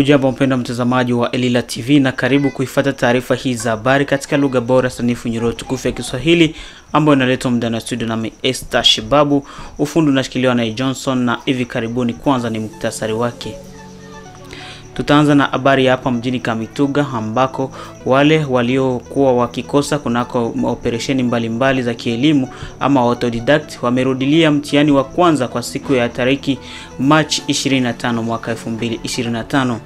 Ujambo mpendwa mtazamaji wa Elila TV na karibu kuifuata taarifa hii za habari katika lugha bora sanifu nyoro tukufu ya Kiswahili ambayo inaletwa mdana na studio na Esther Shibabu. Ufundi unashikiliwa na Johnson na hivi karibuni kwanza ni muktasari wake. Tutaanza na habari hapa mjini Kamituga ambako wale waliokuwa wakikosa kunako operesheni mbalimbali za kielimu ama autodidact wamerudilia mtihani wa kwanza kwa siku ya tariki March 25 mwaka 2025.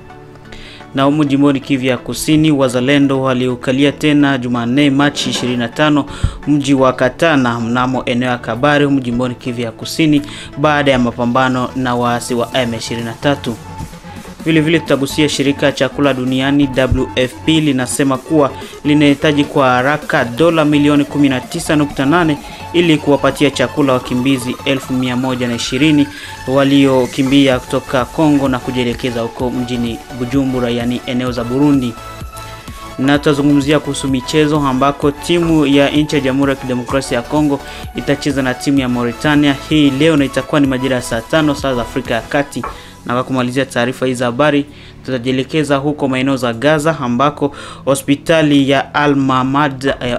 Na jimboni Kivu ya Kusini, wazalendo waliukalia tena Jumanne March 25 mji wa Katana mnamo eneo ya Kabare jimboni Kivu ya Kusini baada ya mapambano na waasi wa M23. Vile tutagusia shirika chakula duniani WFP linasema kuwa linahitaji kwa haraka dola milioni 19.8 ili kuwapatia chakula wakimbizi 1120 waliokimbia kutoka Kongo na kujielekeza huko mjini Bujumbura, yani eneo za Burundi. Na tutazungumzia kuhusu michezo ambako timu ya nchi ya Jamhuri ya Kidemokrasia ya Kongo itacheza na timu ya Mauritania hii leo na itakuwa ni majira ya saa 5 saa za Afrika ya Kati. Na kwa kumalizia taarifa hizi habari tutajielekeza huko maeneo za Gaza ambako hospitali ya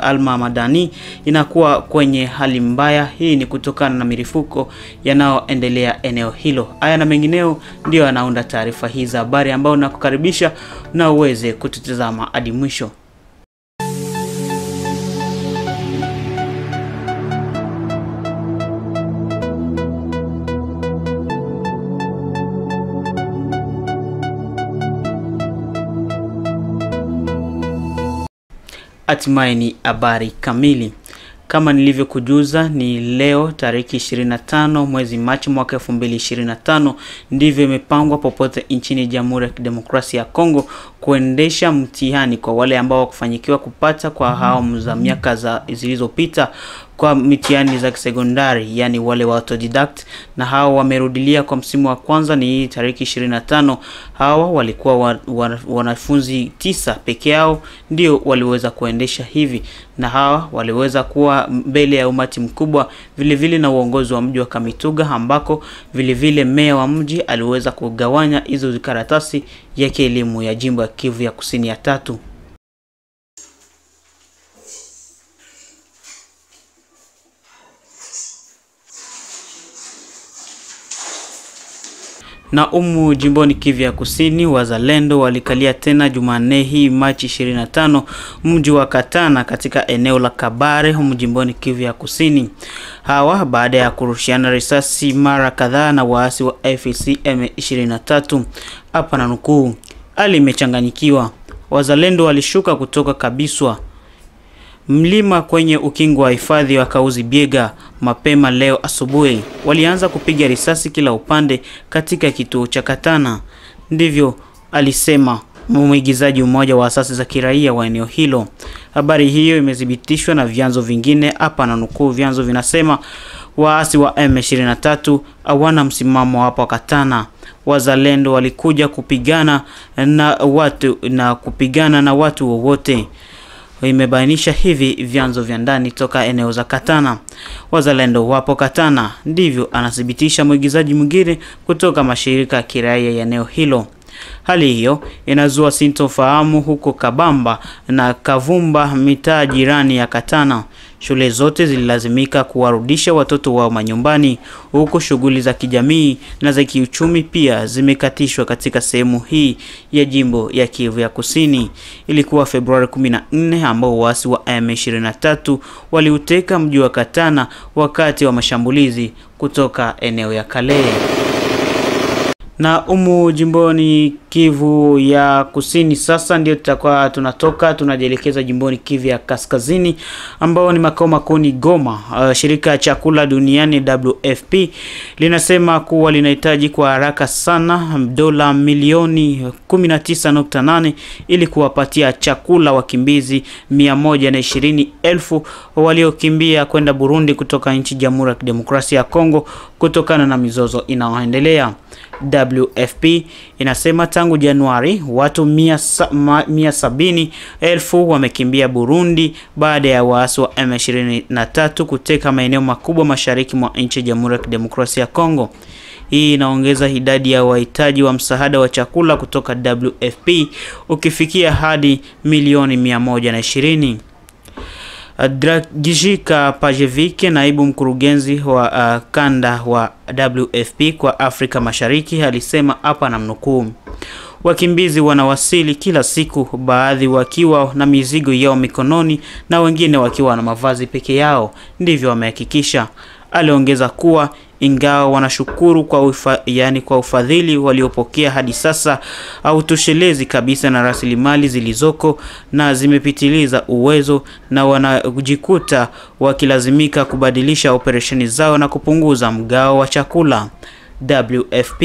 Al-Mamadani inakuwa kwenye hali mbaya. Hii ni kutokana na milipuko yanayoendelea eneo hilo. Haya na mengineo ndio yanaunda taarifa hizi za habari ambao nakukaribisha na uweze kututazama hadi mwisho. Hatimaye ni habari kamili. Kama nilivyokujuza ni leo tariki 25 mwezi Machi mwaka 2025 ndivyo imepangwa popote nchini Jamhuri ya Kidemokrasia ya Kongo kuendesha mtihani kwa wale ambao wakufanyikiwa kupata kwa hao za miaka zilizopita kwa mitihani za sekondari, yani wale wa autodidact, na hao wamerudilia kwa msimu wa kwanza ni tariki 25. Hawa walikuwa wanafunzi 9 peke yao ndio waliweza kuendesha hivi, na hawa waliweza kuwa mbele ya umati mkubwa vile na uongozi wa mji wa Kamituga ambako vile meya wa mji aliweza kugawanya hizo karatasi ya kielimu ya jimbo ya Kivu ya Kusini ya 3. Na jimboni Kivu ya Kusini, wazalendo walikalia tena Jumanne hii Machi 25 mji wa Katana katika eneo la Kabare jimboni Kivu ya Kusini. Hawa baada ya kurushiana risasi mara kadhaa na waasi wa FAC M23. Hapa na nukuu: "Ali imechanganyikiwa. Wazalendo walishuka kutoka Kabiswa mlima kwenye ukingo wa hifadhi wa Kauzi Biega mapema leo asubuhi. Walianza kupiga risasi kila upande katika kituo cha Katana." Ndivyo alisema mwigizaji mmoja wa asasi za kiraia wa eneo hilo. Habari hiyo imethibitishwa na vyanzo vingine. Hapa na nukuu, vyanzo vinasema waasi wa M23 hawana msimamo hapa Katana. Wazalendo walikuja kupigana na watu wowote. Imebainisha hivi vyanzo vya ndani toka eneo za Katana. Wazalendo wapo Katana, ndivyo anathibitisha mwigizaji mwingine kutoka mashirika ya kiraia ya eneo hilo. Hali hiyo inazua sintofahamu huko Kabamba na Kavumba, mitaa jirani ya Katana. Shule zote zililazimika kuwarudisha watoto wao manyumbani, huko shughuli za kijamii na za kiuchumi pia zimekatishwa katika sehemu hii ya jimbo ya Kivu ya Kusini. Ilikuwa Februari 14 ambao waasi wa M23 waliuteka mji wa Katana wakati wa mashambulizi kutoka eneo ya Kale. Na jimboni Kivu ya Kusini sasa ndio tutakuwa tunajielekeza jimboni Kivu ya Kaskazini ambao ni makao makuu ni Goma. Shirika ya chakula duniani WFP linasema kuwa linahitaji kwa haraka sana dola milioni 19.8 ili kuwapatia chakula wakimbizi 120,000 waliokimbia kwenda Burundi kutoka nchi Jamhuri ya Kidemokrasia ya Kongo kutokana na mizozo inayoendelea. WFP inasema tangu Januari watu 170,000 wamekimbia Burundi baada ya waasi wa M23 kuteka maeneo makubwa mashariki mwa nchi ya Jamhuri ya Kidemokrasia ya Kongo. Hii inaongeza idadi ya wahitaji wa msaada wa chakula kutoka WFP ukifikia hadi milioni 120. Dragijika Pajevic, naibu mkurugenzi wa kanda wa WFP kwa Afrika Mashariki, alisema hapa namnukuu: wakimbizi wanawasili kila siku, baadhi wakiwa na mizigo yao mikononi na wengine wakiwa na mavazi peke yao, ndivyo wamehakikisha. Aliongeza kuwa ingawa wanashukuru kwa ufadhili waliopokea hadi sasa, hautoshelezi kabisa na rasilimali zilizoko na zimepitiliza uwezo, na wanajikuta wakilazimika kubadilisha operesheni zao na kupunguza mgao wa chakula. WFP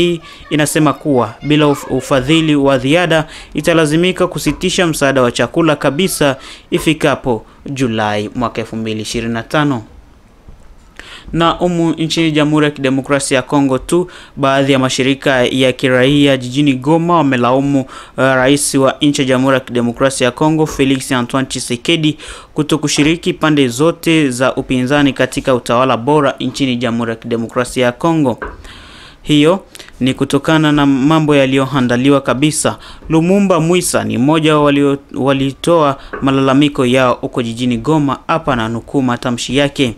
inasema kuwa bila ufadhili wa ziada italazimika kusitisha msaada wa chakula kabisa ifikapo Julai mwaka 2025. Na nchini Jamhuri ya Kidemokrasia ya Kongo tu, baadhi ya mashirika ya kiraia jijini Goma wamelaumu rais wa nchi ya Jamhuri ya Kidemokrasia ya Kongo Felix Antoine Tshisekedi kutokushiriki pande zote za upinzani katika utawala bora nchini Jamhuri ya Kidemokrasia ya Kongo. Hiyo ni kutokana na mambo yaliyohandaliwa kabisa. Lumumba Mwisa ni mmoja walitoa malalamiko yao huko jijini Goma. Hapa na nukuu matamshi yake: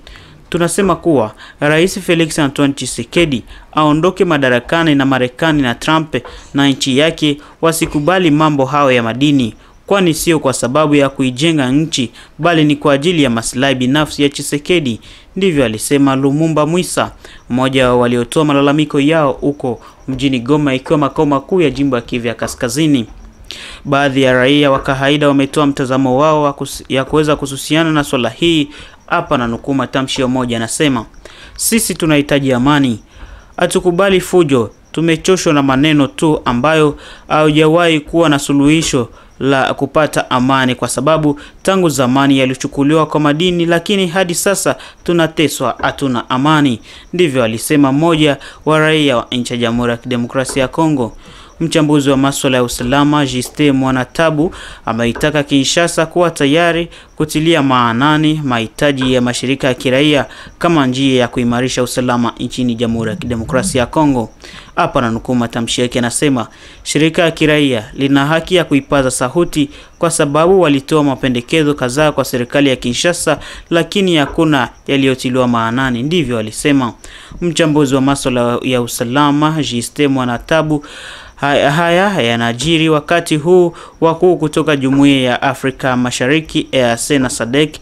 tunasema kuwa Rais Felix Antoine Tshisekedi aondoke madarakani na Marekani na Trump na nchi yake wasikubali mambo hao ya madini, kwani sio kwa sababu ya kuijenga nchi bali ni kwa ajili ya maslahi binafsi ya Tshisekedi. Ndivyo alisema Lumumba Mwisa, mmoja waliotoa malalamiko yao huko mjini Goma, ikiwa makao makuu ya jimbo ya Kivu ya Kaskazini. Baadhi ya raia wa kawaida wametoa mtazamo wao ya kuweza kuhusiana na swala hii. Hapa na nukuu matamshi moja, anasema: sisi tunahitaji amani, hatukubali fujo. Tumechoshwa na maneno tu ambayo haujawahi kuwa na suluhisho la kupata amani, kwa sababu tangu zamani yalichukuliwa kwa madini, lakini hadi sasa tunateswa, hatuna amani. Ndivyo alisema mmoja wa raia wa nchi ya Jamhuri ya Kidemokrasia ya Kongo. Mchambuzi wa masuala ya usalama Justin Mwanatabu ameitaka Kinshasa kuwa tayari kutilia maanani mahitaji ya mashirika ya kiraia kama njia ya kuimarisha usalama nchini Jamhuri ya Kidemokrasia ya Kongo. Hapa na nukuu matamshi yake, anasema: shirika ya kiraia lina haki ya kuipaza sauti kwa sababu walitoa mapendekezo kadhaa kwa serikali ya Kinshasa, lakini hakuna yaliyotiliwa maanani. Ndivyo alisema mchambuzi wa masuala ya usalama Justin Mwanatabu. Haya yanajiri wakati huu wakuu kutoka Jumuiya ya Afrika Mashariki EAC na SADC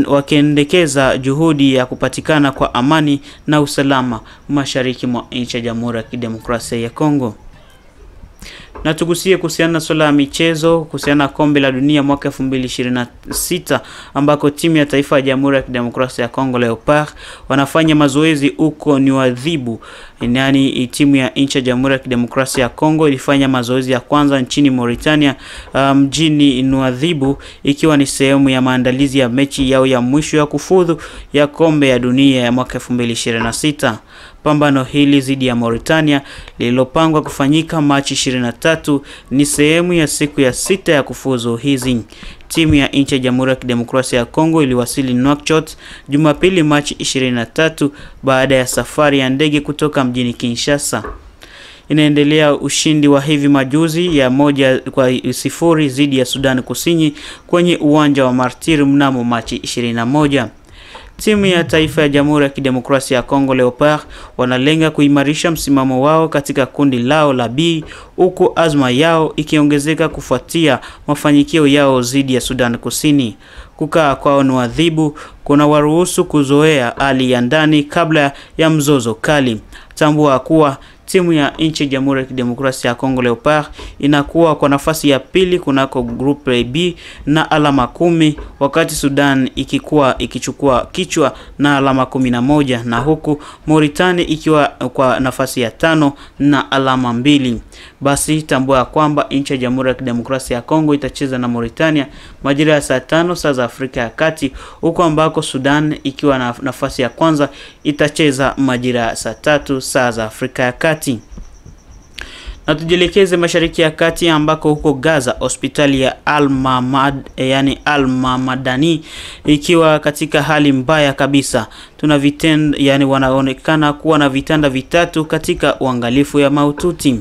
wakiendekeza juhudi ya kupatikana kwa amani na usalama mashariki mwa nchi ya Jamhuri ya Kidemokrasia ya Kongo. Na tugusie kuhusiana na swala ya michezo, kuhusiana na kombe la dunia mwaka 2026 ambako timu ya taifa ya Jamhuri ya Kidemokrasia ya Kongo Leopard wanafanya mazoezi huko Nouadhibou. Yaani timu ya nchi ya Jamhuri ya Kidemokrasia ya Kongo ilifanya mazoezi ya kwanza nchini Mauritania, mjini Nouadhibou, ikiwa ni sehemu ya maandalizi ya mechi yao ya mwisho ya kufuzu ya kombe ya dunia ya mwaka 2026. Pambano hili dhidi ya Mauritania lililopangwa kufanyika Machi 23 ni sehemu ya siku ya 6 ya kufuzu hizi. Timu ya nchi ya Jamhuri ya Kidemokrasia ya Kongo iliwasili Nouakchott Jumapili Machi 23 baada ya safari ya ndege kutoka mjini Kinshasa. Inaendelea ushindi wa hivi majuzi ya 1-0 dhidi ya Sudan Kusini kwenye uwanja wa Martyr mnamo Machi 21. Timu ya taifa ya Jamhuri ya Kidemokrasia ya Kongo Leopard wanalenga kuimarisha msimamo wao katika kundi lao la B, huku azma yao ikiongezeka kufuatia mafanikio yao dhidi ya Sudan Kusini. Kukaa kwao Nouadhibou kuna waruhusu kuzoea hali ya ndani kabla ya mzozo kali. Tambua kuwa timu ya nchi ya Jamhuri ya Kidemokrasia ya Kongo Leopard inakuwa kwa nafasi ya pili kunako group B na alama 10, wakati Sudan ikichukua kichwa na alama 11, na huku Mauritania ikiwa kwa nafasi ya 5 na alama 2. Basi tambua kwamba nchi ya Jamhuri ya Kidemokrasia ya Kongo itacheza na Mauritania majira ya saa 5 saa za Afrika ya Kati, huko ambako Sudan ikiwa na nafasi ya kwanza itacheza majira ya saa 3 saa za Afrika ya Kati. Na tujielekeze Mashariki ya Kati ambako huko Gaza hospitali ya Al-Mamadani ikiwa katika hali mbaya kabisa. Wanaonekana kuwa na vitanda vitatu katika uangalifu ya mahututi.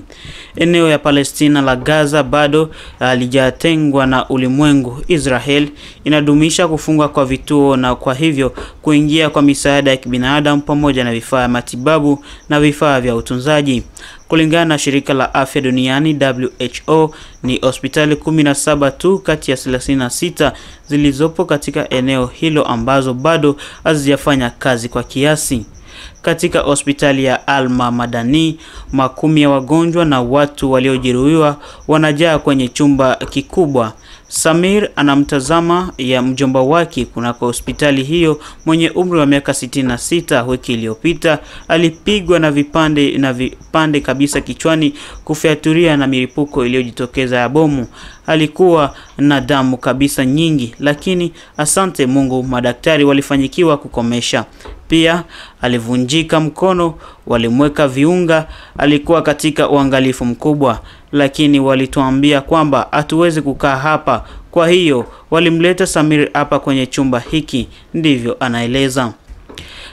Eneo ya Palestina la Gaza bado halijatengwa na ulimwengu. Israel inadumisha kufungwa kwa vituo na kwa hivyo kuingia kwa misaada ya kibinadamu pamoja na vifaa vya matibabu na vifaa vya utunzaji. Kulingana na shirika la afya duniani WHO, ni hospitali 17 tu kati ya 36 zilizopo katika eneo hilo ambazo bado hazijafanya kazi kwa kiasi. Katika hospitali ya Al-Mamadani, makumi ya wagonjwa na watu waliojeruhiwa wanajaa kwenye chumba kikubwa. Samir anamtazama ya mjomba wake kunako hospitali hiyo mwenye umri wa miaka 66. Wiki iliyopita alipigwa na vipande kabisa kichwani kufuatia na milipuko iliyojitokeza ya bomu. Alikuwa na damu kabisa nyingi, lakini asante Mungu madaktari walifanyikiwa kukomesha. Pia alivunjika mkono, walimweka viunga, alikuwa katika uangalifu mkubwa, lakini walituambia kwamba hatuwezi kukaa hapa. Kwa hiyo walimleta Samir hapa kwenye chumba hiki, ndivyo anaeleza.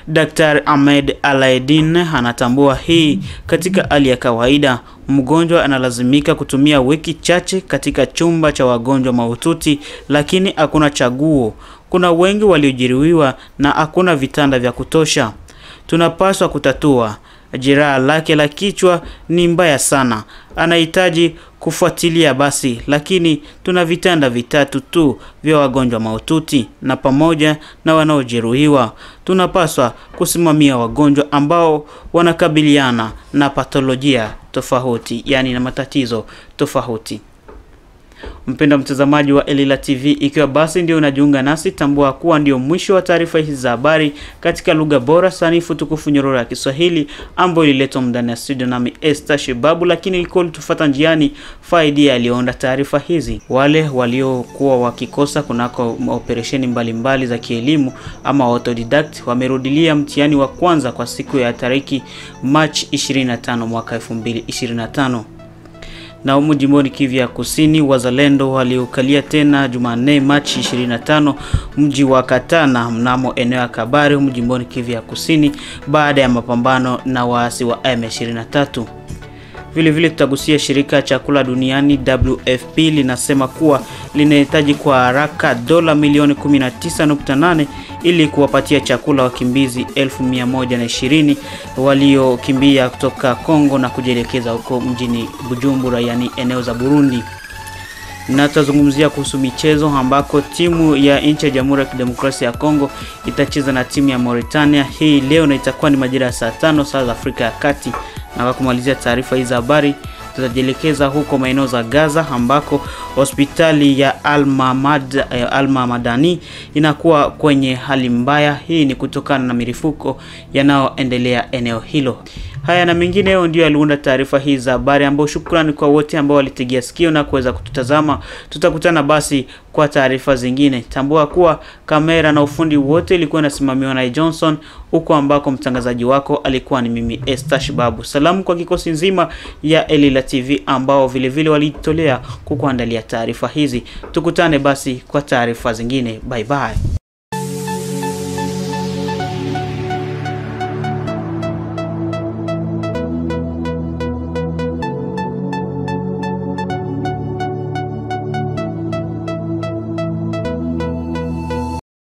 Dr. Ahmed Alaeddin anatambua hii katika hali ya kawaida. Mgonjwa analazimika kutumia wiki chache katika chumba cha wagonjwa mahututi, lakini hakuna chaguo. Kuna wengi waliojeruhiwa na hakuna vitanda vya kutosha. Tunapaswa kutatua. Jeraha lake la kichwa ni mbaya sana. Anahitaji kufuatilia basi, lakini tuna vitanda vitatu tu vya wagonjwa mahututi na pamoja na wanaojeruhiwa. Tunapaswa kusimamia wagonjwa ambao wanakabiliana na patolojia tofauti, yani na matatizo tofauti. Mpenda mtazamaji wa Elila TV, ikiwa basi ndio unajiunga nasi, tambua kuwa ndio mwisho wa taarifa hizi za habari katika lugha bora sanifu tukufu nyororo ya Kiswahili ambayo ililetwa ndani ya studio nami Esther Shibabu, lakini ilikuwa tufuata njiani Faidi alionda taarifa hizi. Wale waliokuwa wakikosa kunako operesheni mbalimbali za kielimu ama autodidact wamerudilia mtihani wa kwanza kwa siku ya tariki March 25 mwaka 2025. Na jimboni Kivu ya Kusini, wazalendo waliokalia tena Jumanne Machi 25 mji wa Katana mnamo eneo ya Kabare jimboni Kivu ya Kusini baada ya mapambano na waasi wa M23. Vile tutagusia shirika chakula duniani WFP linasema kuwa linahitaji kwa haraka dola milioni 19.8 ili kuwapatia chakula wakimbizi 1120 waliokimbia kutoka Kongo na kujielekeza huko mjini Bujumbura, yani eneo za Burundi. Na tutazungumzia kuhusu michezo ambako timu ya nchi ya Jamhuri ya Kidemokrasia ya Kongo itacheza na timu ya Mauritania hii leo na itakuwa ni majira ya saa 5 saa za Afrika ya Kati. Na kwa kumalizia taarifa hizi habari, tutajielekeza huko maeneo za Gaza ambako hospitali ya Al-Mamadani inakuwa kwenye hali mbaya. Hii ni kutokana na milipuko yanayoendelea eneo hilo. Haya na mengine ndio yaliunda taarifa hizi za habari, ambao shukrani kwa wote ambao walitegea sikio na kuweza kututazama. Tutakutana basi kwa taarifa zingine. Tambua kuwa kamera na ufundi wote ilikuwa inasimamiwa na Johnson, huko ambako mtangazaji wako alikuwa ni mimi Esther Shibabu. Salamu kwa kikosi nzima ya Elila TV ambao vile walitolea kukuandalia taarifa hizi. Tukutane basi kwa taarifa zingine. Bye bye.